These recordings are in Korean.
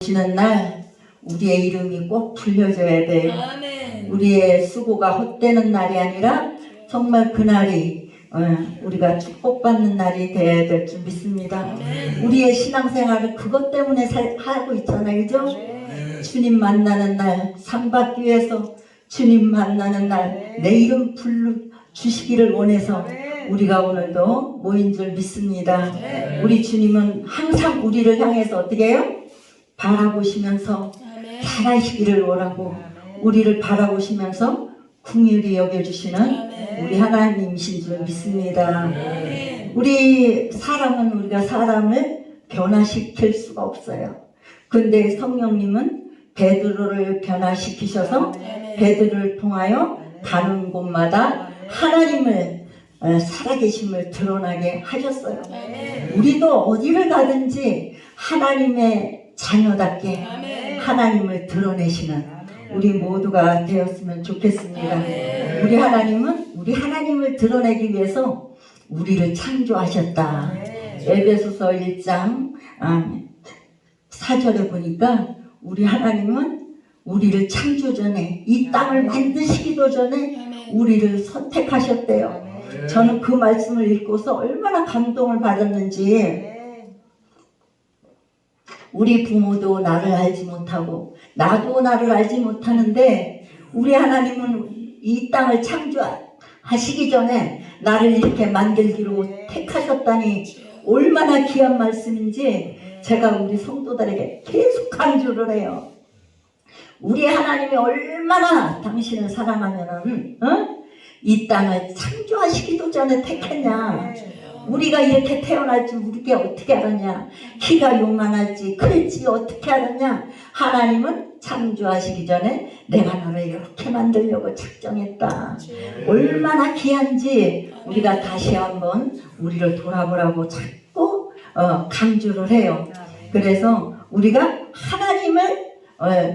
오시는 날 우리의 이름이 꼭 불려져야 돼요. 우리의 수고가 헛되는 날이 아니라 정말 그날이 우리가 축복받는 날이 되어야 될 줄 믿습니다. 우리의 신앙생활을 그것 때문에 하고 있잖아요. 그죠? 주님 만나는 날, 상 받기 위해서 주님 만나는 날 내 이름 불러주시기를 원해서 우리가 오늘도 모인 줄 믿습니다. 우리 주님은 항상 우리를 향해서 어떻게 해요? 바라보시면서 잘하시기를 원하고 우리를 바라보시면서 긍휼히 여겨주시는 우리 하나님이신 줄 믿습니다. 우리 사람은 우리가 사람을 변화시킬 수가 없어요. 근데 성령님은 베드로를 변화시키셔서 베드로를 통하여 가는 곳마다 하나님을 살아계심을 드러나게 하셨어요. 우리도 어디를 가든지 하나님의 자녀답게 하나님을 드러내시는 우리 모두가 되었으면 좋겠습니다. 우리 하나님은 우리 하나님을 드러내기 위해서 우리를 창조하셨다. 에베소서 1장 4절에 보니까 우리 하나님은 우리를 창조 전에 이 땅을 만드시기도 전에 우리를 선택하셨대요. 저는 그 말씀을 읽고서 얼마나 감동을 받았는지. 우리 부모도 나를 알지 못하고 나도 나를 알지 못하는데 우리 하나님은 이 땅을 창조하시기 전에 나를 이렇게 만들기로 택하셨다니 얼마나 귀한 말씀인지 제가 우리 성도들에게 계속 강조를 해요. 우리 하나님이 얼마나 당신을 사랑하면은 이 땅을 창조하시기도 전에 택했냐. 우리가 이렇게 태어날 줄 우리가 어떻게 알았냐. 키가 요만할지 클지 어떻게 알았냐. 하나님은 창조하시기 전에 내가 너를 이렇게 만들려고 작정했다. 얼마나 귀한지 우리가 다시 한번 우리를 돌아보라고 자꾸 강조를 해요. 그래서 우리가 하나님을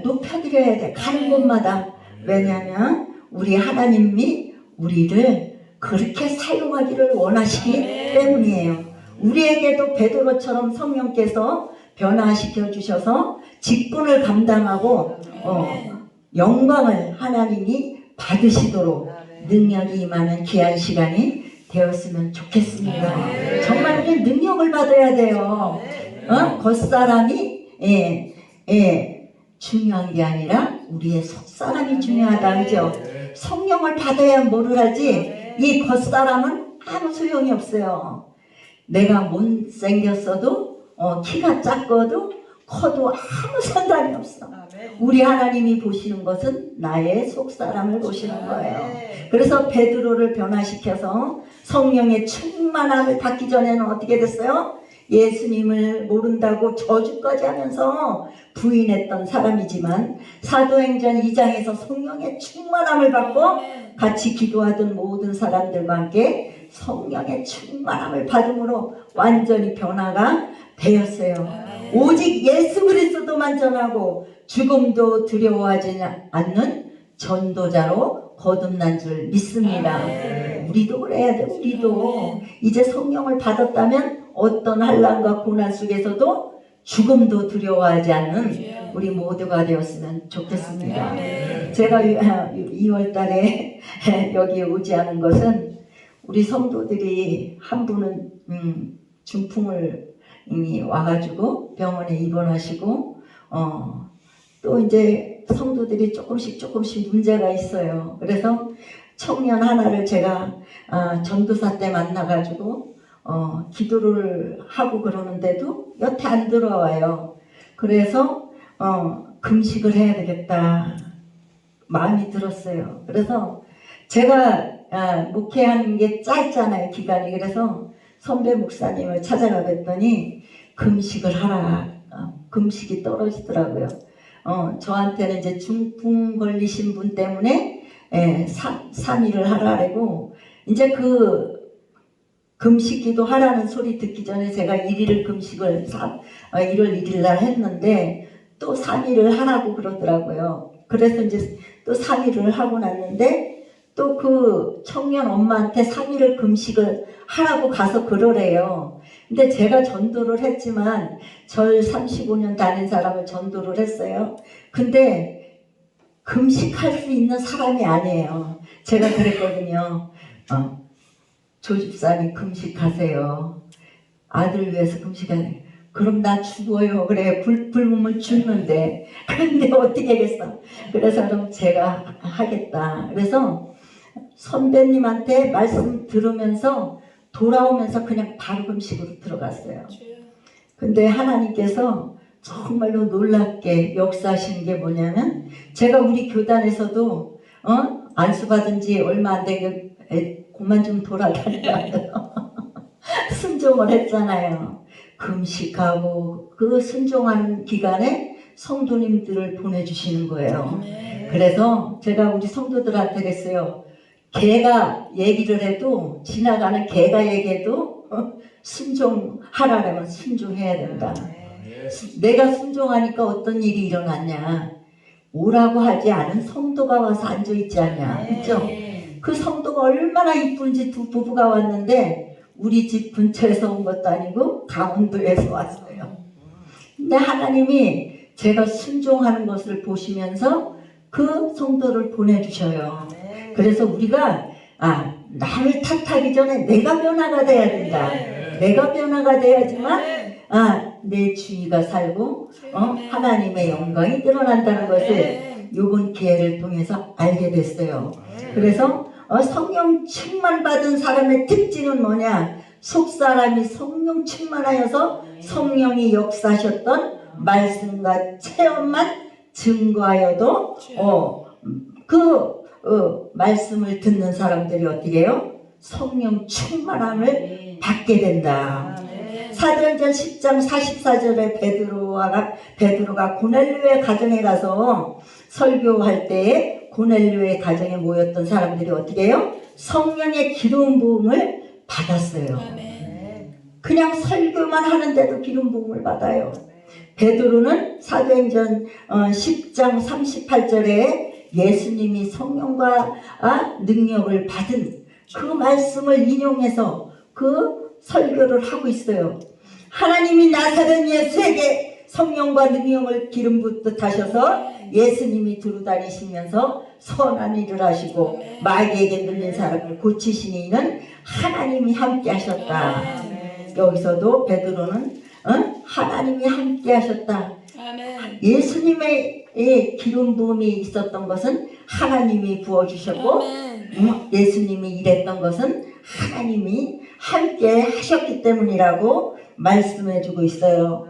높여드려야 돼. 가는 곳마다. 왜냐하면 우리 하나님이 우리를 그렇게 사용하기를 원하시기 때문이에요. 우리에게도 베드로처럼 성령께서 변화시켜 주셔서 직분을 감당하고 영광을 하나님이 받으시도록 능력이 임하는 귀한 시간이 되었으면 좋겠습니다. 정말 우리 능력을 받아야 돼요. 겉사람이 중요한 게 아니라 우리의 속사람이 중요하다. 그죠? 성령을 받아야 뭐를 하지? 이 겉사람은 아무 소용이 없어요. 내가 못생겼어도 키가 작고도 커도 아무 상관이 없어. 우리 하나님이 보시는 것은 나의 속사람을 보시는 거예요. 그래서 베드로를 변화시켜서 성령의 충만함을 받기 전에는 어떻게 됐어요? 예수님을 모른다고 저주까지 하면서 부인했던 사람이지만 사도행전 2장에서 성령의 충만함을 받고 같이 기도하던 모든 사람들과 함께 성령의 충만함을 받음으로 완전히 변화가 되었어요. 오직 예수 그리스도만 전하고 죽음도 두려워하지 않는 전도자로 거듭난 줄 믿습니다. 우리도 그래야 돼. 우리도 이제 성령을 받았다면 어떤 환난과 고난 속에서도 죽음도 두려워하지 않는 우리 모두가 되었으면 좋겠습니다. 제가 2월 달에 여기에 오지 않은 것은 우리 성도들이 한 분은 중풍을 이미 와가지고 병원에 입원하시고 또 이제 성도들이 조금씩 문제가 있어요. 그래서 청년 하나를 제가 전도사 때 만나가지고 기도를 하고 그러는데도 여태 안 들어와요. 그래서 금식을 해야 되겠다 마음이 들었어요. 그래서 제가 목회하는 게 짧잖아요, 기간이. 그래서 선배 목사님을 찾아가 뵀더니 금식을 하라. 금식이 떨어지더라고요. 저한테는 이제 중풍 걸리신 분 때문에 3일을 하라고 이제 그 금식기도 하라는 소리 듣기 전에 제가 1일을 금식을 1월 1일 날 했는데 또 3일을 하라고 그러더라고요. 그래서 이제 또 3일을 하고 났는데 또 그 청년 엄마한테 3일을 금식을 하라고 가서 그러래요. 근데 제가 전도를 했지만 절 35년 다닌 사람을 전도를 했어요. 근데 금식할 수 있는 사람이 아니에요. 제가 그랬거든요. 조 집사님 금식하세요. 아들 위해서 금식하네. 그럼 나 죽어요. 그래 굶으면 죽는데. 근데 어떻게 하겠어. 그래서 그럼 제가 하겠다. 그래서 선배님한테 말씀 들으면서 돌아오면서 그냥 바로 금식으로 들어갔어요. 근데 하나님께서 정말로 놀랍게 역사하신 게 뭐냐면, 제가 우리 교단에서도 안수받은 지 얼마 안 되게 그만 좀 돌아다니라요. 순종을 했잖아요. 금식하고 그 순종하는 기간에 성도님들을 보내주시는 거예요. 그래서 제가 우리 성도들한테 그랬어요. 개가 얘기를 해도, 지나가는 개가 얘기해도 순종하라면 순종해야 된다. 내가 순종하니까 어떤 일이 일어났냐. 오라고 하지 않은 성도가 와서 앉아있지 않냐. 그렇죠? 그 성도가 얼마나 이쁜지 두 부부가 왔는데 우리 집 근처에서 온 것도 아니고 강원도에서 왔어요. 근데 하나님이 제가 순종하는 것을 보시면서 그 성도를 보내주셔요. 그래서 우리가 남을 탓하기 전에 내가 변화가 돼야 된다. 내가 변화가 돼야지만 내 주위가 살고 하나님의 영광이 드러난다는 것을 이번 기회를 통해서 알게 됐어요. 그래서 성령 충만 받은 사람의 특징은 뭐냐? 속사람이 성령 충만하여서 성령이 역사하셨던 말씀과 체험만 증거하여도 말씀을 듣는 사람들이 어떻게 해요? 성령 충만함을 받게 된다. 사도행전 10장 44절에 베드로가 고넬료의 가정에 가서 설교할 때에 고넬료의 가정에 모였던 사람들이 어떻게 해요? 성령의 기름 부음을 받았어요. 그냥 설교만 하는데도 기름 부음을 받아요. 베드로는 사도행전 10장 38절에 예수님이 성령과 능력을 받은 그 말씀을 인용해서 그 설교를 하고 있어요. 하나님이 나사렛 예수에게 성령과 능력을 기름 붓듯 하셔서 예수님이 두루다니시면서 선한 일을 하시고 마귀에게 눌린 사람을 고치시니 이는 하나님이 함께 하셨다. 여기서도 베드로는 하나님이 함께 하셨다. 예수님의 기름 부음이 있었던 것은 하나님이 부어주셨고 예수님이 일했던 것은 하나님이 함께 하셨기 때문이라고 말씀해주고 있어요.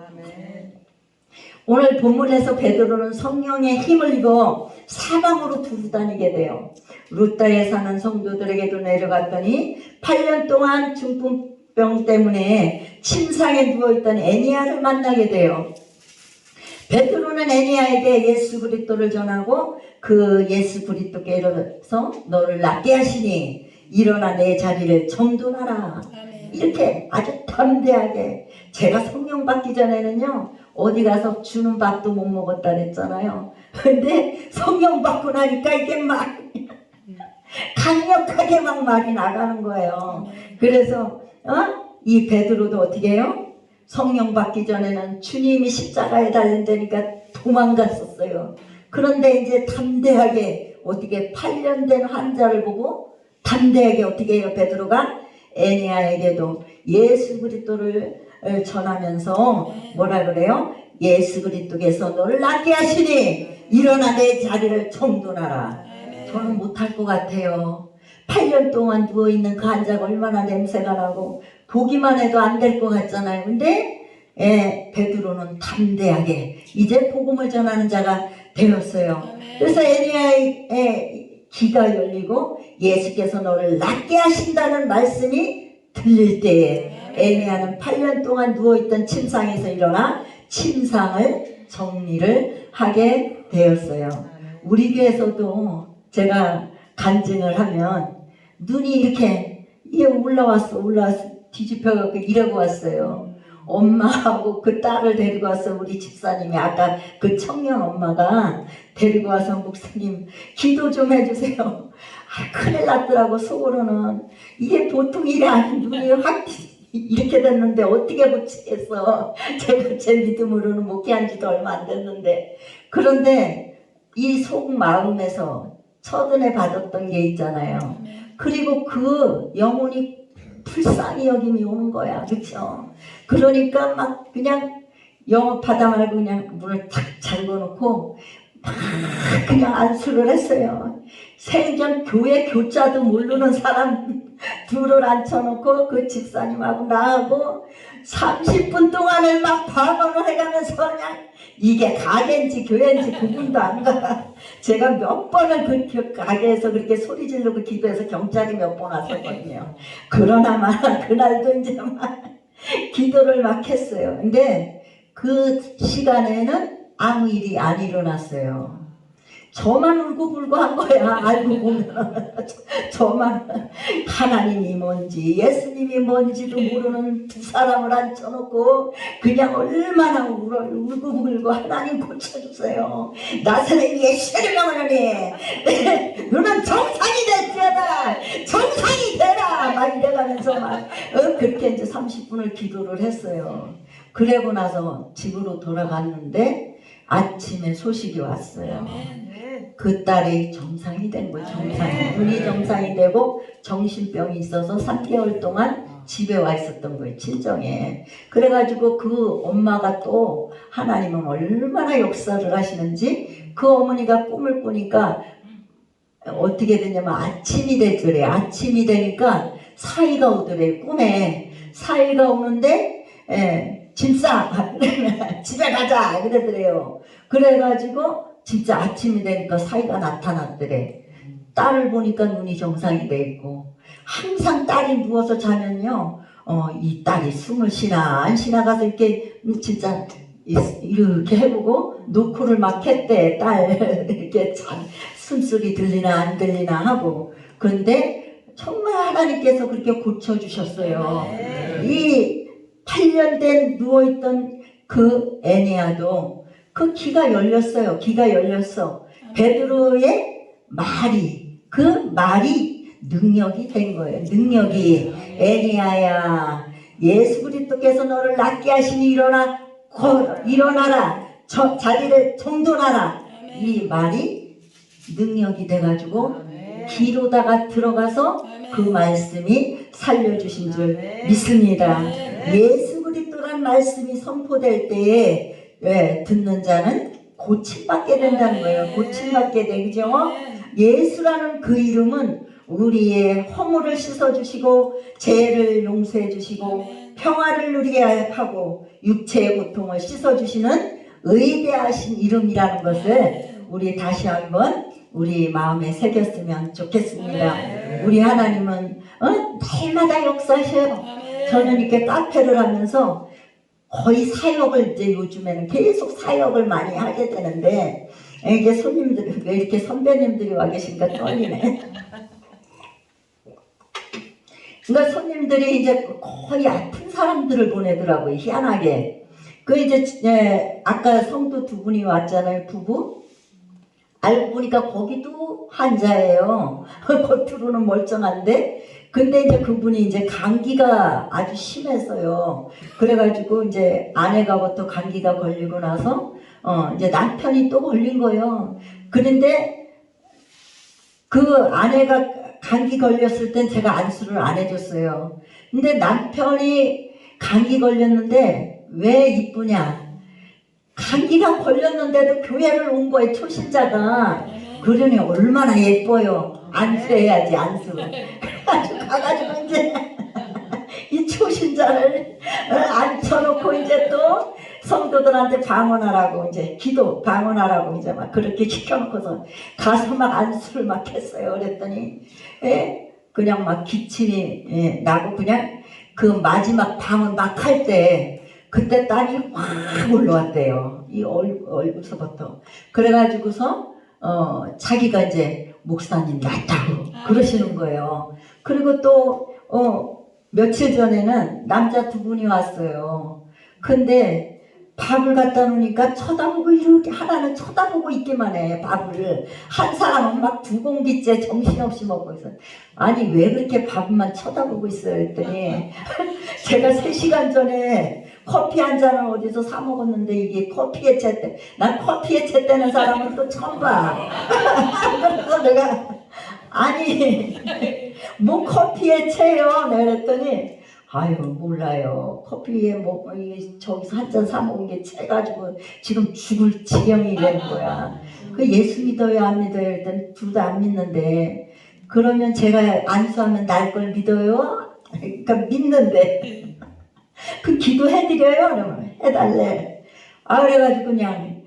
오늘 본문에서 베드로는 성령의 힘을 입어 사방으로 두루다니게 돼요. 루다에 사는 성도들에게도 내려갔더니 8년 동안 중풍병 때문에 침상에 누워있던 애니아를 만나게 돼요. 베드로는 애니아에게 예수 그리스도를 전하고 그 예수 그리스도께 이르러서 너를 낫게 하시니 일어나 내 자리를 정돈하라. 이렇게 아주 담대하게. 제가 성령 받기 전에는요 어디 가서 주는 밥도 못 먹었다 그랬잖아요. 근데 성령 받고 나니까 이게 막 강력하게 막 말이 나가는 거예요. 그래서 이 베드로도 어떻게 해요? 성령 받기 전에는 주님이 십자가에 달린다니까 도망갔었어요. 그런데 이제 담대하게 어떻게 8년 된 환자를 보고 담대하게 어떻게 해요? 베드로가 애니아에게도 예수 그리스도를 전하면서 뭐라 그래요? 예수 그리스도께서 너를 낫게 하시니 일어나 내 자리를 정돈하라. 저는 못할 것 같아요. 8년 동안 누워있는 그 환자가 얼마나 냄새가 나고 보기만 해도 안 될 것 같잖아요. 근데 베드로는 담대하게 이제 복음을 전하는 자가 되었어요. 그래서 애니아의 귀가 열리고 예수께서 너를 낫게 하신다는 말씀이 들릴 때에 애니아는 8년 동안 누워있던 침상에서 일어나 침상을 정리를 하게 되었어요. 우리 교회에서도 제가 간증을 하면 눈이 이렇게 올라왔어 뒤집혀갖고 이러고 왔어요. 엄마하고 그 딸을 데리고 와서 우리 집사님이 아까 그 청년 엄마가 데리고 와서 목사님 기도 좀 해주세요. 큰일 났더라고. 속으로는 이게 보통 일이 아닌 눈이 확 이렇게 됐는데 어떻게 고치겠어. 제가 제 믿음으로는 목회한 지도 얼마 안 됐는데. 그런데 이 속마음에서 첫은혜 받았던 게 있잖아요. 그리고 그 영혼이 불쌍히 여김이 오는 거야. 그쵸? 그러니까 막 그냥 영업하다 말고 그냥 문을 탁 잠궈놓고 막 그냥 안수를 했어요. 생전 교회 교자도 모르는 사람 둘을 앉혀놓고 그 집사님하고 나하고 30분 동안을 막 방언을 해가면서 그냥 이게 가게인지 교회인지 구분도 안 가. 제가 몇 번을 그 가게에서 그렇게 소리 지르고 기도해서 경찰이 몇 번 왔었거든요. 그러나마 그날도 이제 막 기도를 막 했어요. 근데 그 시간에는 아무 일이 안 일어났어요. 저만 울고불고 한 거야. 알고 보면 저만 하나님이 뭔지 예수님이 뭔지도 모르는 두 사람을 앉혀놓고 그냥 얼마나 울고불고 하나님 고쳐주세요. 나사렛 예수를 명하노니 너는 정상이 될지어다. 정상이 되라. 막 이래가면서 막 그렇게 이제 30분을 기도를 했어요. 그러고 나서 집으로 돌아갔는데 아침에 소식이 왔어요. 그 딸이 정상이 된 거예요. 정상이. 눈이 정상이 되고 정신병이 있어서 3개월 동안 집에 와 있었던 거예요. 친정에. 그래가지고 그 엄마가 또 하나님은 얼마나 역사를 하시는지 그 어머니가 꿈을 꾸니까 어떻게 되냐면 아침이 됐더래. 아침이 되니까 사이가 오더래. 꿈에 사이가 오는데 짐 싸! 집에 가자! 그러더래요. 그래가지고 진짜 아침이 되니까 사이가 나타났더래. 딸을 보니까 눈이 정상이 돼 있고 항상 딸이 누워서 자면요 이 딸이 숨을 쉬나 안 쉬나 가서 이렇게 진짜 이렇게 해보고 노크를 막 했대. 딸 이렇게 참 숨소리 들리나 안 들리나 하고. 그런데 정말 하나님께서 그렇게 고쳐주셨어요. 이 8년 된 누워있던 그 애니아도 그 귀가 열렸어요. 귀가 열렸어. 베드로의 말이, 그 말이 능력이 된 거예요. 능력이. 애니아야, 예수 그리스도께서 너를 낫게 하시니 일어나라. 자리를 정돈하라. 이 말이 능력이 돼가지고 귀로다가 들어가서 그 말씀이 살려주신 줄 믿습니다. 예수 그리스도란 말씀이 선포될 때에 듣는 자는 고침받게 된다는 거예요. 고침받게 되죠. 예수라는 그 이름은 우리의 허물을 씻어주시고 죄를 용서해주시고 평화를 누리게 하고 육체의 고통을 씻어주시는 의대하신 이름이라는 것을 우리 다시 한번 우리 마음에 새겼으면 좋겠습니다. 우리 하나님은 날마다 역사하셔요. 저는 이렇게 카페를 하면서 거의 사역을 이제 요즘에는 계속 사역을 많이 하게 되는데 이게 손님들이 왜 이렇게 선배님들이 와 계신가 떨리네. 그러니까 손님들이 이제 거의 아픈 사람들을 보내더라고요. 희한하게. 그 이제 아까 성도 두 분이 왔잖아요. 부부. 알고 보니까 거기도 환자예요. 겉으로는 멀쩡한데 근데 이제 그분이 이제 감기가 아주 심해서요. 그래가지고 이제 아내가부터 감기가 걸리고 나서 이제 남편이 또 걸린 거예요. 그런데 그 아내가 감기 걸렸을 땐 제가 안수를 안 해줬어요. 근데 남편이 감기 걸렸는데 왜 이쁘냐? 감기가 걸렸는데도 교회를 온 거예요. 초신자가. 그러니 얼마나 예뻐요. 안수해야지 안수. 가가지고 이제 이 초신자를 앉혀놓고 이제 또 성도들한테 방언하라고 이제 기도 방언하라고 이제 막 그렇게 시켜놓고서 가서 막 안수를 막 했어요. 그랬더니 그냥 막 기침이 나고 그냥 그 마지막 방언 막 할 때 그때 땀이 확 올라왔대요. 이 얼굴서부터. 그래가지고서 자기가 이제 목사님 낫다고 그러시는 거예요. 그리고 또 며칠 전에는 남자 두 분이 왔어요. 근데 밥을 갖다 놓으니까 쳐다보고 이렇게 하나는 쳐다보고 있기만 해. 밥을 한 사람은 막 2공기째 정신없이 먹고 있어. 아니 왜 그렇게 밥만 쳐다보고 있어요 했더니 제가 3시간 전에 커피 한 잔을 어디서 사 먹었는데 이게 커피에 챘대. 난 커피에 챘다는 사람은 또 처음 봐. 그래서 내가 아니 뭐 커피에 채요? 내가 그랬더니 아유 몰라요. 커피에 뭐 저기서 한 잔 사 먹은 게 채가지고 지금 죽을 지경이 되는 거야. 그 예수 믿어요 안 믿어요? 일단 둘 다 안 믿는데 그러면 제가 안수하면 날 걸 믿어요? 그러니까 믿는데 그 기도해드려요? 그러면 해달래. 아 그래가지고 그냥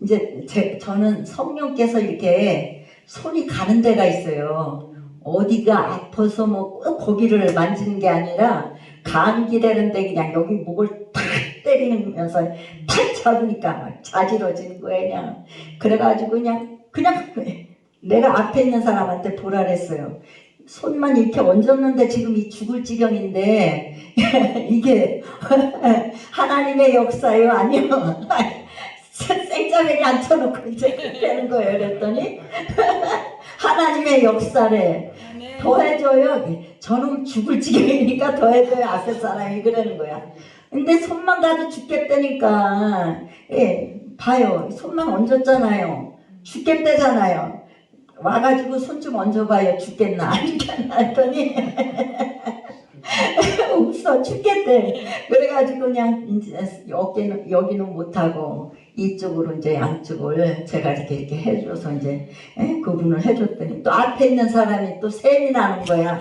이제 저는 성령께서 이렇게 손이 가는 데가 있어요. 어디가 아파서 뭐 꼭 거기를 만지는 게 아니라 감기되는데 그냥 여기 목을 탁 때리면서 탁 잡으니까 막 자지러지는 거예요. 그냥 그래가지고 그냥 내가 앞에 있는 사람한테 보라 그랬어요. 손만 이렇게 얹었는데 지금 이 죽을 지경인데 이게 하나님의 역사예요? 아니요. 생짜배기 앉혀놓고 이제 되는 거예요. 그랬더니 하나님의 역사래. 더해줘요. 저는 죽을 지경이니까 더해줘요. 앞에 사람이 그러는 거야. 근데 손만 가도 죽겠다니까. 예, 봐요. 손만 얹었잖아요. 죽겠다잖아요. 와가지고 손 좀 얹어봐요. 죽겠나 안 죽겠나 했더니 웃어 죽겠대. 그래가지고 그냥 이제 어깨는 여기는 못하고 이쪽으로 이제 양쪽을 제가 이렇게 해줘서 이제 구분을 해줬더니 또 앞에 있는 사람이 또 셈이 나는 거야.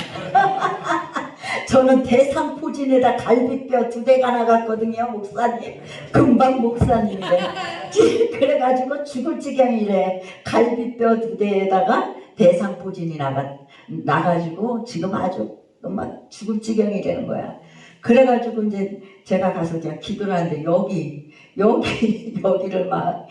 저는 대상포진에다 갈비뼈 2대가 나갔거든요. 목사님 금방 목사님인데 그래가지고 죽을 지경이래. 갈비뼈 2대에다가 대상포진이 나가지고 지금 아주 막 죽을 지경이 되는 거야. 그래가지고 이제 제가 가서 그냥 기도를 하는데 여기를 막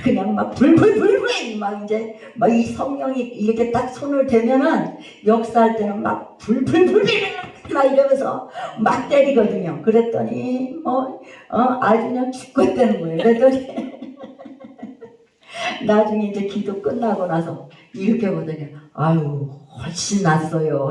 그냥 막 불불불불 막 이제 막 이 성령이 이렇게 딱 손을 대면은 역사할 때는 막 불불불불 막 이러면서 막 때리거든요. 그랬더니 아주 그냥 죽겠다는 거예요. 그랬더니 나중에 이제 기도 끝나고 나서 이렇게 보더니 아유 훨씬 낫어요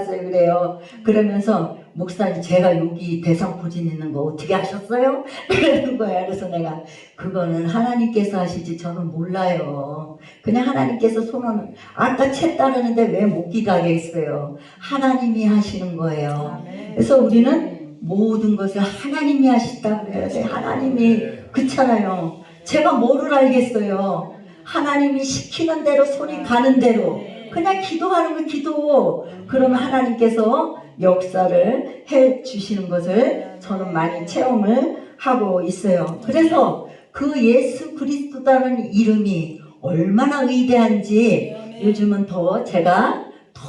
그래요. 그러면서 목사님 제가 여기 대상포진 있는 거 어떻게 하셨어요? 그러는 거야. 그래서 내가 그거는 하나님께서 하시지 저는 몰라요. 그냥 하나님께서 손은 아까 챘다는데 왜 못 기가게 했어요. 하나님이 하시는 거예요. 그래서 우리는 모든 것을 하나님이 하신다고 그래야 돼. 하나님이 그렇잖아요. 제가 뭐를 알겠어요. 하나님이 시키는 대로 손이 가는 대로 그냥 기도하는 거 기도. 그러면 하나님께서 역사를 해 주시는 것을 저는 많이 체험을 하고 있어요. 그래서 그 예수 그리스도라는 이름이 얼마나 위대한지 요즘은 더 제가 더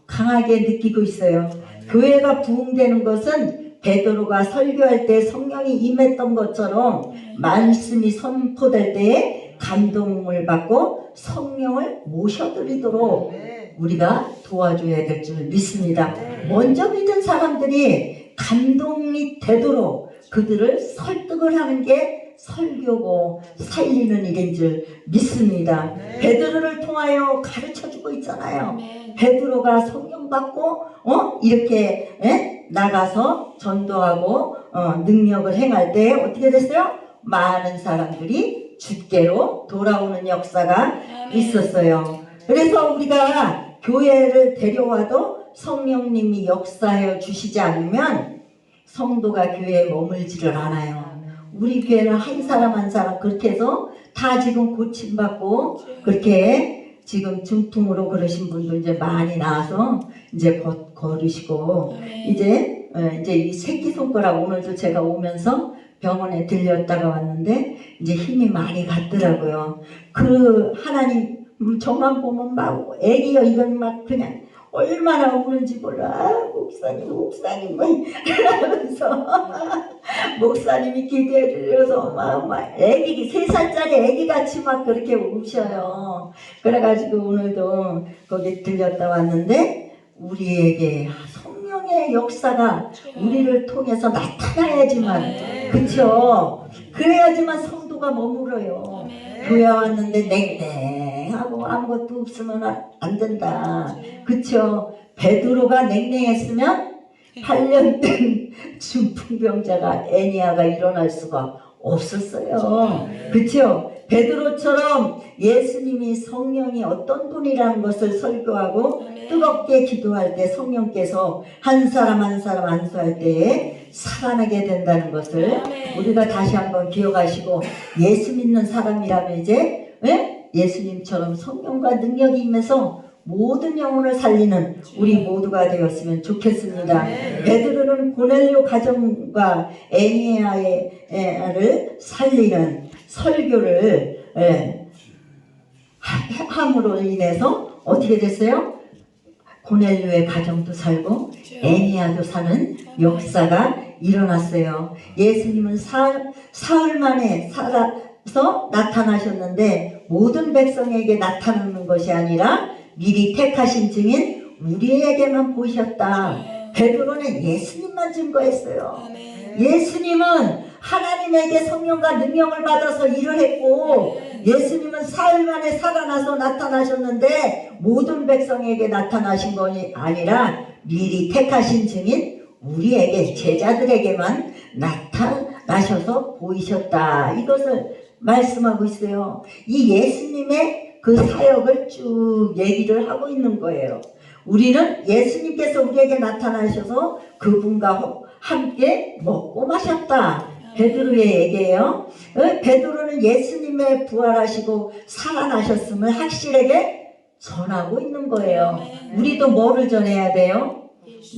강하게 느끼고 있어요. 교회가 부흥되는 것은 베드로가 설교할 때 성령이 임했던 것처럼 말씀이 선포될 때에 감동을 받고 성령을 모셔드리도록 우리가 도와줘야 될 줄 믿습니다. 먼저 믿은 사람들이 감동이 되도록 그들을 설득을 하는 게 설교고 살리는 일인 줄 믿습니다. 베드로를 통하여 가르쳐주고 있잖아요. 베드로가 성령 받고 이렇게 나가서 전도하고 능력을 행할 때 어떻게 됐어요? 많은 사람들이 주께로 돌아오는 역사가 있었어요. 그래서 우리가 교회를 데려와도 성령님이 역사하여 주시지 않으면 성도가 교회에 머물지를 않아요. 우리 교회는 한 사람 한 사람 그렇게 해서 다 지금 고침받고 그렇게 지금 중풍으로 그러신 분도 이제 많이 나와서 이제 걸으시고 이제 이 새끼손가락 오늘도 제가 오면서 병원에 들렸다가 왔는데 이제 힘이 많이 갔더라고요. 그 하나님 저만 보면 막 애기가 이건 막 그냥 얼마나 우는지 몰라. 목사님 막 이러면서 목사님이 기도해 주셔서 막 애기 3살짜리 애기같이 막 그렇게 우셔요. 그래가지고 오늘도 거기 들렸다 왔는데 우리에게 성령의 성령의 역사가 우리를 통해서 나타나야지만, 그쵸? 그래야지만 성도가 머물어요. 교회 왔는데 냉랭하고 아무것도 없으면 안 된다. 그쵸? 베드로가 냉랭했으면 8년 된 중풍병자가 애니아가 일어날 수가 없었어요. 그쵸? 베드로처럼 예수님이 성령이 어떤 분이라는 것을 설교하고 뜨겁게 기도할 때 성령께서 한 사람 한 사람 안수할 때에 살아나게 된다는 것을 우리가 다시 한번 기억하시고, 예수 믿는 사람이라면 이제 예수님처럼 성령과 능력이 임해서 모든 영혼을 살리는 우리 모두가 되었으면 좋겠습니다. 베드로는 고넬료 가정과 애니아를 살리는 설교를 함으로 인해서 어떻게 됐어요? 고넬료의 가정도 살고 애니아도 사는 역사가 일어났어요. 예수님은 사흘 만에 살아서 나타나셨는데 모든 백성에게 나타나는 것이 아니라 미리 택하신 증인 우리에게만 보이셨다. 베드로는 예수님만 증거했어요. 예수님은 하나님에게 성령과 능력을 받아서 일을 했고, 예수님은 사흘 만에 살아나서 나타나셨는데 모든 백성에게 나타나신 것이 아니라 미리 택하신 증인 우리에게, 제자들에게만 나타나셔서 보이셨다. 이것을 말씀하고 있어요. 이 예수님의 그 사역을 쭉 얘기를 하고 있는 거예요. 우리는 예수님께서 우리에게 나타나셔서 그분과 함께 먹고 마셨다. 베드로의 얘기예요. 베드로는 예수님의 부활하시고 살아나셨음을 확실하게 전하고 있는 거예요. 우리도 뭐를 전해야 돼요?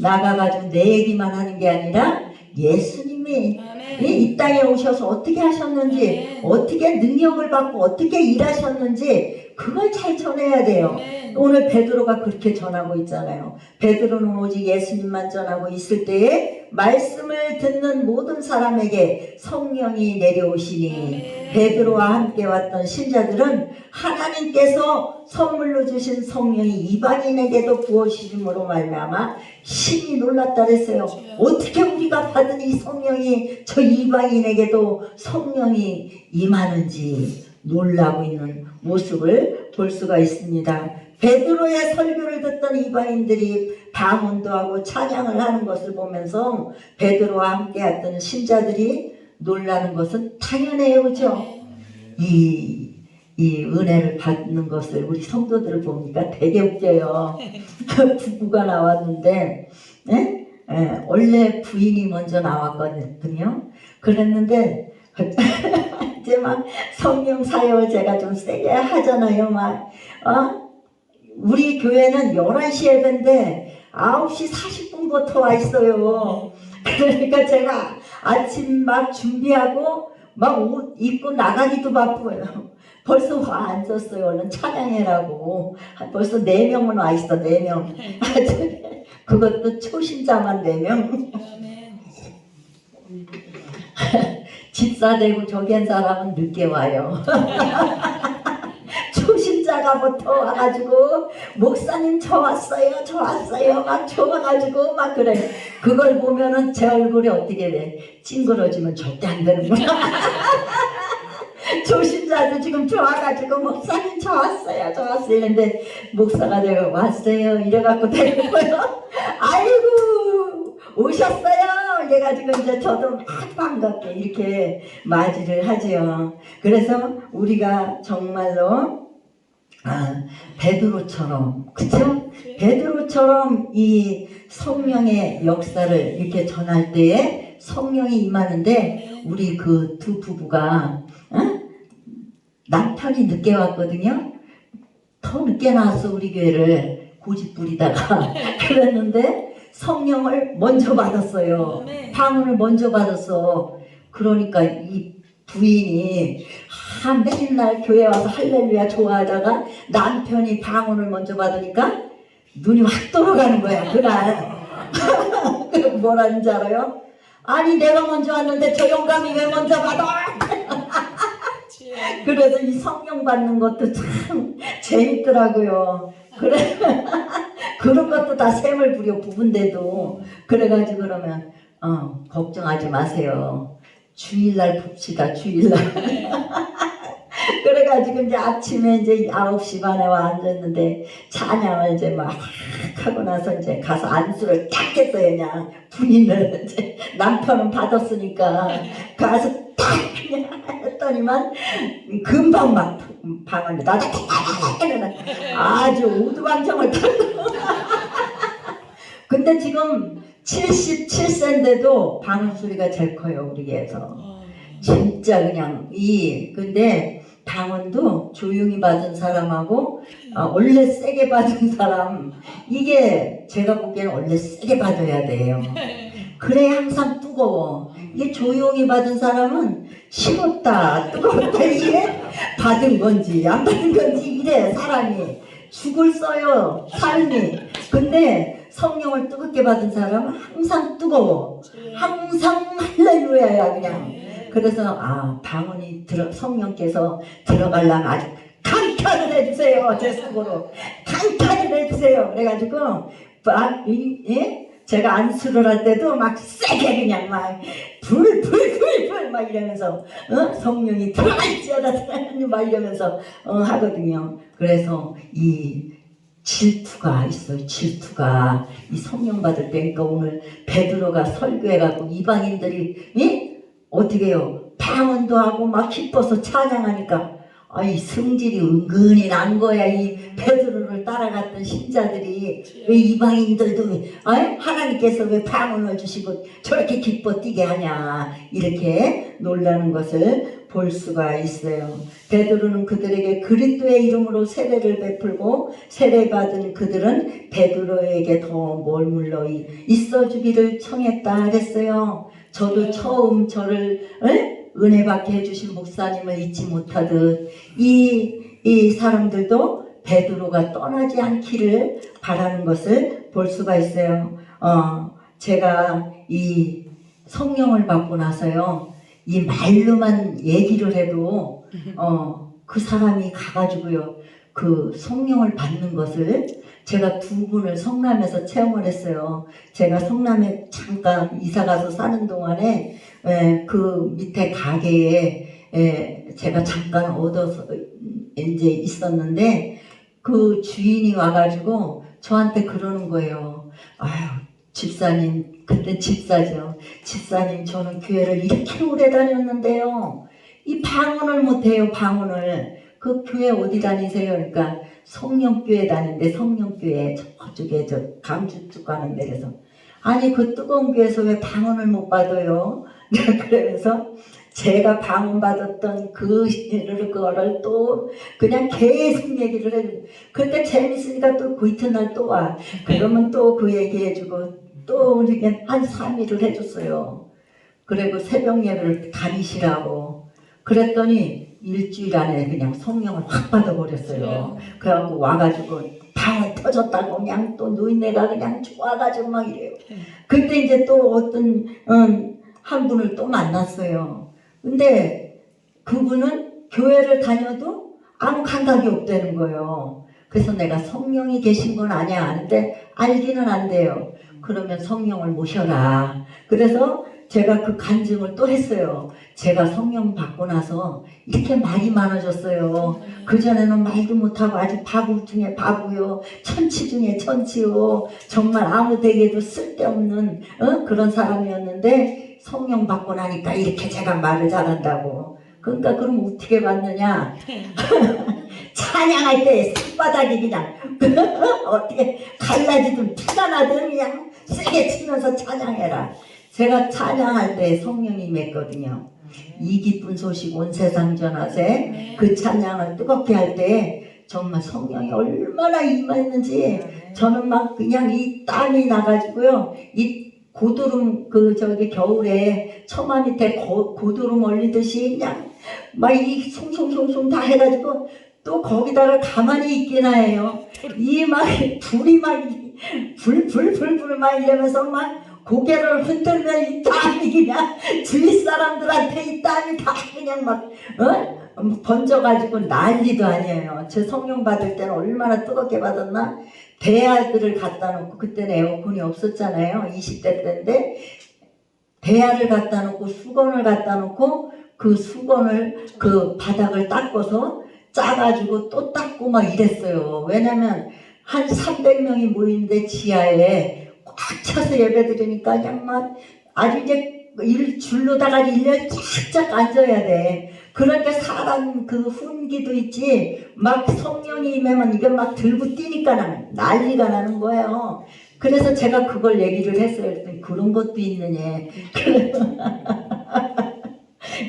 나가가지고 내 얘기만 하는 게 아니라 예수님이 이 땅에 오셔서 어떻게 하셨는지, 어떻게 능력을 받고 어떻게 일하셨는지 그걸 잘 전해야 돼요. 오늘 베드로가 그렇게 전하고 있잖아요. 베드로는 오직 예수님만 전하고 있을 때에 말씀을 듣는 모든 사람에게 성령이 내려오시니, 베드로와 함께 왔던 신자들은 하나님께서 선물로 주신 성령이 이방인에게도 부어주심으로 말미암아 심히 놀랐다 그랬어요. 어떻게 우리가 받은 이 성령이 저 이방인에게도 성령이 임하는지 놀라고 있는 모습을 볼 수가 있습니다. 베드로의 설교를 듣던 이방인들이 방언도 하고 찬양을 하는 것을 보면서 베드로와 함께 했던 신자들이 놀라는 것은 당연해요. 그렇죠? 이 은혜를 받는 것을 우리 성도들을 보니까 되게 웃겨요. 부부가 나왔는데 원래 부인이 먼저 나왔거든요. 그랬는데 이제 막 성령 사역을 제가 좀 세게 하잖아요. 우리 교회는 11시 예배인데 9시 40분부터 와 있어요. 그러니까 제가 아침 막 준비하고 막 옷 입고 나가기도 바빠요. 벌써 와 앉았어요. 얼른 찬양해라고. 벌써 4명은 와 있어. 4명. 그것도 초신자만 4명. 집사되고 저기한 사람은 늦게 와요. 초신자가부터 와가지고 목사님 저 왔어요 막 좋아가지고 막 그래. 그걸 보면은 제 얼굴이 어떻게 돼? 찡그러지면 절대 안 되는구나. 초신자도 지금 좋아가지고 목사님 저 왔어요 이랬는데 목사가 내가 왔어요 이래갖고 되고요. 아이고 오셨어요 이래가지고 이제 저도 막 반갑게 이렇게 맞이를 하지요. 그래서 우리가 정말로 베드로처럼, 그쵸? 베드로처럼 이 성령의 역사를 이렇게 전할 때에 성령이 임하는데, 우리 그 두 부부가 남편이 늦게 왔거든요. 더 늦게 나왔어. 우리 교회를 고집 부리다가 그랬는데 성령을 먼저 받았어요. 방언을 먼저 받았어. 그러니까 이 부인이 맨날 교회 와서 할렐루야 좋아하다가 남편이 방언을 먼저 받으니까 눈이 확 돌아가는 거야. 그날 뭐라는지 알아요? 아니 내가 먼저 왔는데 저 영감이 왜 먼저 받아? 그래서 이 성령 받는 것도 참 재밌더라고요. 그런 것도 다 셈을 부려 부은데도 그래가지고 그러면 걱정하지 마세요. 주일날 봅시다. 주일날. 그래가지고 이제 아침에 이제 9시 반에 와 앉았는데 찬양을 이제 막 하고 나서 이제 가서 안수를 딱 했어요. 그냥 부인을 이제 남편은 받았으니까 가서 딱 그냥 했더니만 금방 막 방언이 나도 아주 오두방정을 타고 근데 지금 77세인데도 방언 소리가 제일 커요. 우리 애에서 진짜 그냥 근데 방언도 조용히 받은 사람하고 원래 세게 받은 사람 이게 제가 보기에는 원래 세게 받아야 돼요. 그래 항상 뜨거워. 이게 조용히 받은 사람은 식었다 뜨겁다 이게 받은 건지 안 받은 건지 이래 사람이 죽을 써요 삶이. 근데 성령을 뜨겁게 받은 사람은 항상 뜨거워. 항상 할렐루야야 그냥. 그래서 방언이 성령께서 들어가려면 아주 강타를 해주세요. 제 속으로 강타를 해주세요. 그래가지고 제가 안수를 할 때도 막 세게 그냥 막 불 막 이러면서 성령이 들어갈지어다 막 이러면서 하거든요. 그래서 이 질투가 있어요. 질투가 이 성령 받을 때. 그러니까 오늘 베드로가 설교해갖고 이방인들이 어떻게 해요? 방언도 하고 막 기뻐서 찬양하니까 이 성질이 은근히 난 거야. 이 베드로를 따라갔던 신자들이 왜 이방인들도 하나님께서 왜 방언을 주시고 저렇게 기뻐 뛰게 하냐 이렇게 놀라는 것을 볼 수가 있어요. 베드로는 그들에게 그리스도의 이름으로 세례를 베풀고 세례받은 그들은 베드로에게 더 머물러 있어주기를 청했다 그랬어요. 저도 처음 저를 은혜 받게 해주신 목사님을 잊지 못하듯 이 사람들도 베드로가 떠나지 않기를 바라는 것을 볼 수가 있어요. 제가 이 성령을 받고 나서요, 이 말로만 얘기를 해도 그 사람이 가가지고요 그 성령을 받는 것을 제가 2분을 성남에서 체험을 했어요. 제가 성남에 잠깐 이사가서 사는 동안에 그 밑에 가게에 제가 잠깐 얻어서 이제 있었는데 그 주인이 와가지고 저한테 그러는 거예요. 아유 집사님, 그때 집사죠. 집사님 저는 교회를 이렇게 오래 다녔는데요. 이 방언을 못해요. 방언을. 그 교회 어디 다니세요? 그러니까 성령교회 다니는데 성령교회 저쪽에 강주 쪽 가는 데에서 아니 그 뜨거운 교회에서 왜 방언을 못 받아요? 그러면서 제가 방언 받았던 그거를 또 그냥 계속 얘기를 해요. 그때 재밌으니까 또 그 이튿날 또 와. 그러면 또 그 얘기해주고 또 이렇게 한 3일을 해줬어요. 그리고 새벽 예배를 다니시라고. 그랬더니 일주일 안에 그냥 성령을 확 받아버렸어요. 그래갖고 와가지고 방언 터졌다고 그냥 또 노인네가 그냥 좋아가지고 막 이래요. 그때 이제 또 어떤 한 분을 또 만났어요. 근데 그분은 교회를 다녀도 아무 감각이 없다는 거예요. 그래서 내가 성령이 계신 건 아니야 하는데 알기는 안 돼요. 그러면 성령을 모셔라. 그래서 제가 그 간증을 또 했어요. 제가 성령 받고 나서 이렇게 말이 많아졌어요. 그전에는 말도 못하고 아주 바보 중에 바보요. 천치 중에 천치요. 정말 아무 데에도 쓸데없는 그런 사람이었는데 성령 받고 나니까 이렇게 제가 말을 잘한다고. 그러니까 그럼 어떻게 받느냐. 찬양할 때 손바닥이 그냥 어떻게 갈라지든 피가 나든 그냥 세게 치면서 찬양해라. 제가 찬양할 때 성령이 임했거든요. 이 기쁜 소식 온 세상 전하세. 그 찬양을 뜨겁게 할 때 정말 성령이 얼마나 임했는지 저는 막 그냥 이 땀이 나가지고요. 이 고드름 겨울에 처마 밑에 고드름 올리듯이 그냥 막 이 송송송송 다 해가지고 또 거기다가 가만히 있기나 해요. 이 막 불이 막 불 막 이러면서 막 고개를 흔들면 이 땀이 그냥 주위 사람들한테 이 땀이 다 그냥 막 번져가지고 난리도 아니에요. 제 성령 받을 때는 얼마나 뜨겁게 받았나? 대야들을 갖다 놓고, 그때는 에어컨이 없었잖아요. 20대 때인데 대야를 갖다 놓고 수건을 갖다 놓고 그 수건을 그 바닥을 닦아서 짜가지고 또 닦고 막 이랬어요. 왜냐면 한 300명이 모이는데 지하에 꽉 차서 예배드리니까 그냥 막 아주 이제 줄로다가 일렬 쫙쫙 앉아야 돼. 그러니까 사람 그 훈기도 있지, 막 성령이 임하면 이게 막 들고 뛰니까 난리가 나는 거예요. 그래서 제가 그걸 얘기를 했어요. 그랬더니 그런 것도 있느냐.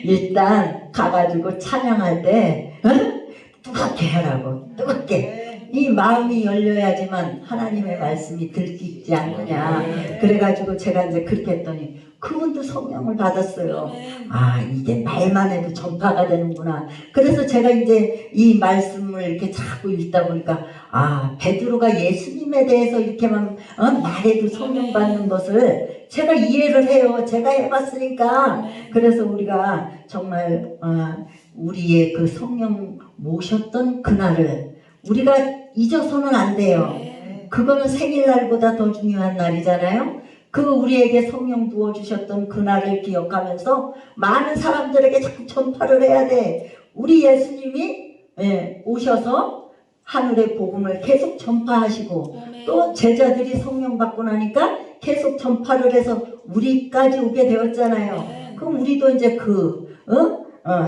일단 가가지고 찬양할 때 뜨겁게 하라고. 뜨겁게. 이 마음이 열려야지만 하나님의 말씀이 들키지 않느냐. 그래가지고 제가 이제 그렇게 했더니 그분도 성령을 받았어요. 아, 이게 말만 해도 전파가 되는구나. 그래서 제가 이제 이 말씀을 이렇게 자꾸 읽다 보니까 아, 베드로가 예수님에 대해서 이렇게만 말해도 성령 받는 것을 제가 이해를 해요. 제가 해봤으니까. 그래서 우리가 정말 우리의 그 성령 모셨던 그날을 우리가 잊어서는 안 돼요. 그거는 생일날보다 더 중요한 날이잖아요. 그 우리에게 성령 부어주셨던 그날을 기억하면서 많은 사람들에게 자꾸 전파를 해야 돼. 우리 예수님이 오셔서 하늘의 복음을 계속 전파하시고 또 제자들이 성령 받고 나니까 계속 전파를 해서 우리까지 오게 되었잖아요. 그럼 우리도 이제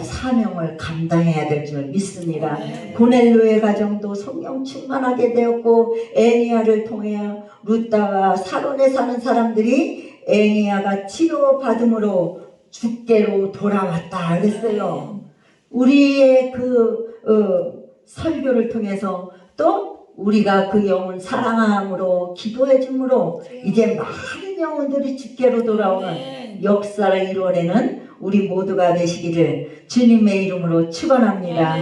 사명을 감당해야 될 줄 믿습니다. 고넬료의 가정도 성령 충만하게 되었고 애니야를 통해 루다와 사론에 사는 사람들이 애니야가 치료받음으로 주께로 돌아왔다 그랬어요. 우리의 설교를 통해서 또 우리가 그 영혼 사랑함으로 기도해 줌으로 이제 많은 영혼들이 주께로 돌아오는 역사를 이루어내는 우리 모두가 되시기를 주님의 이름으로 축원합니다.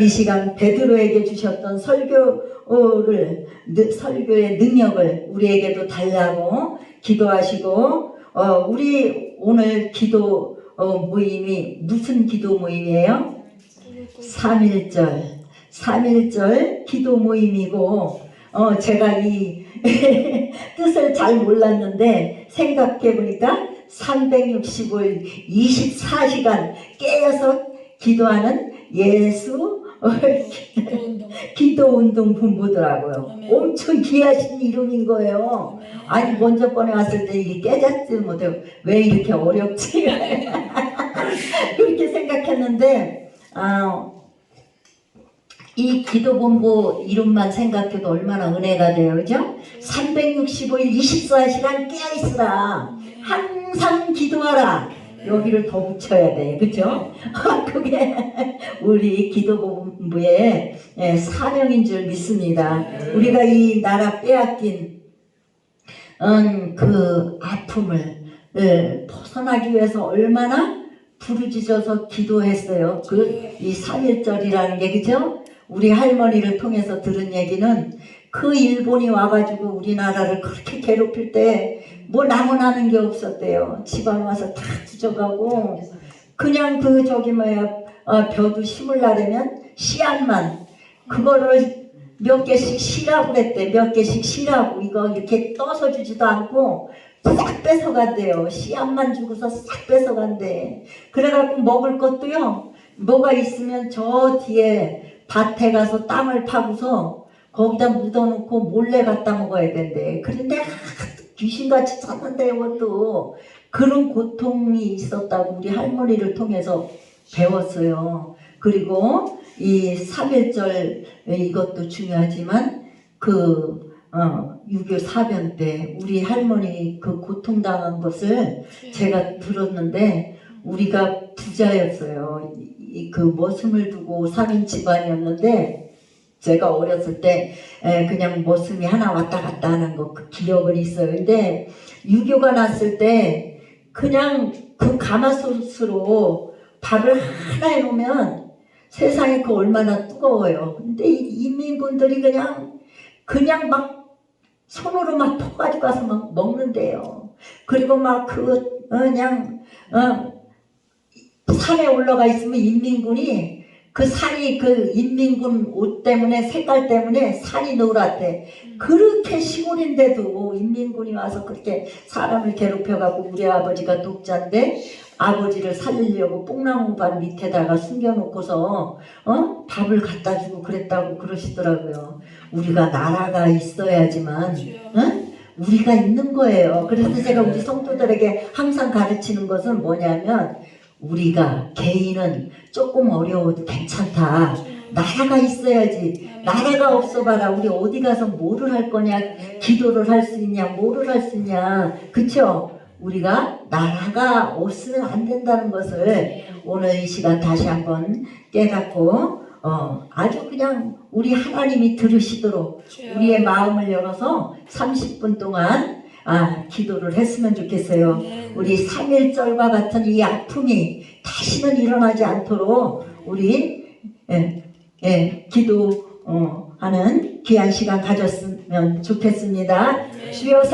이 시간 베드로에게 주셨던 설교의 능력을 우리에게도 달라고 기도하시고 우리 오늘 기도 모임이 무슨 기도 모임이에요? 3.1절 기도 모임이고 제가 이 뜻을 잘 몰랐는데 생각해 보니까 365일 24시간 깨어서 기도하는 예수 기도운동 본부더라고요. 엄청 귀하신 이름인 거예요. 아니 먼저 꺼내왔을 때 이게 깨닫지 못해요. 왜 이렇게 어렵지? 그렇게 생각했는데 이 기도본부 이름만 생각해도 얼마나 은혜가 돼요. 그죠? 365일 24시간 깨어있으라. 항상 기도하라. 여기를 더 붙여야 돼. 그죠? 그게 우리 기도본부의 사명인 줄 믿습니다. 우리가 이 나라 빼앗긴 그 아픔을 벗어나기 위해서 얼마나 부르짖어서 기도했어요. 이 3.1절이라는 게 그죠? 우리 할머니를 통해서 들은 얘기는 그 일본이 와가지고 우리나라를 그렇게 괴롭힐 때 뭐 남아나는 게 없었대요. 집안 와서 다 뒤져가고 그냥 벼도 심으려면 씨앗만 그거를 몇 개씩 쉬라고 그랬대. 몇 개씩 쉬라고. 이거 이렇게 떠서 주지도 않고 싹 뺏어간대요. 씨앗만 주고서 싹 뺏어간대. 그래갖고 먹을 것도요. 뭐가 있으면 저 뒤에 밭에 가서 땅을 파고서 거기다 묻어놓고 몰래 갖다 먹어야 된대. 그런데 귀신같이 찼는데 이것도 그런 고통이 있었다고 우리 할머니를 통해서 배웠어요. 그리고 이 3.1절 이것도 중요하지만 6.25 사변 때 우리 할머니 그 고통당한 것을 제가 들었는데 우리가 부자였어요. 그 머슴을 두고 사는 집안이었는데 제가 어렸을 때 그냥 머슴이 하나 왔다 갔다 하는 거 그 기억은 있어요. 근데 6.25가 났을 때 그냥 그 가마솥으로 밥을 하나 해놓으면 세상에 그 얼마나 뜨거워요. 근데 이 인민군들이 그냥 막 손으로 막 퍼가지고 가서 막 먹는데요. 그리고 막 그냥 산에 올라가 있으면 인민군이 그 살이 그 인민군 옷 때문에 색깔 때문에 살이 노랗대. 그렇게 시골인데도 인민군이 와서 그렇게 사람을 괴롭혀가고 우리 아버지가 독자인데 아버지를 살리려고 뽕나무밭 밑에다가 숨겨놓고서 밥을 갖다 주고 그랬다고 그러시더라고요. 우리가 나라가 있어야지만 우리가 있는 거예요. 그래서 제가 우리 성도들에게 항상 가르치는 것은 뭐냐면 우리가 개인은 조금 어려워도 괜찮다. 나라가 있어야지. 나라가 없어 봐라. 우리 어디 가서 뭐를 할 거냐. 기도를 할 수 있냐. 뭐를 할 수 있냐. 그쵸? 우리가 나라가 없으면 안 된다는 것을 오늘 이 시간 다시 한번 깨닫고 아주 그냥 우리 하나님이 들으시도록 우리의 마음을 열어서 30분 동안 기도를 했으면 좋겠어요. 우리 3.1절과 같은 이 아픔이 다시는 일어나지 않도록 우리 기도하는 귀한 시간 가졌으면 좋겠습니다. 주여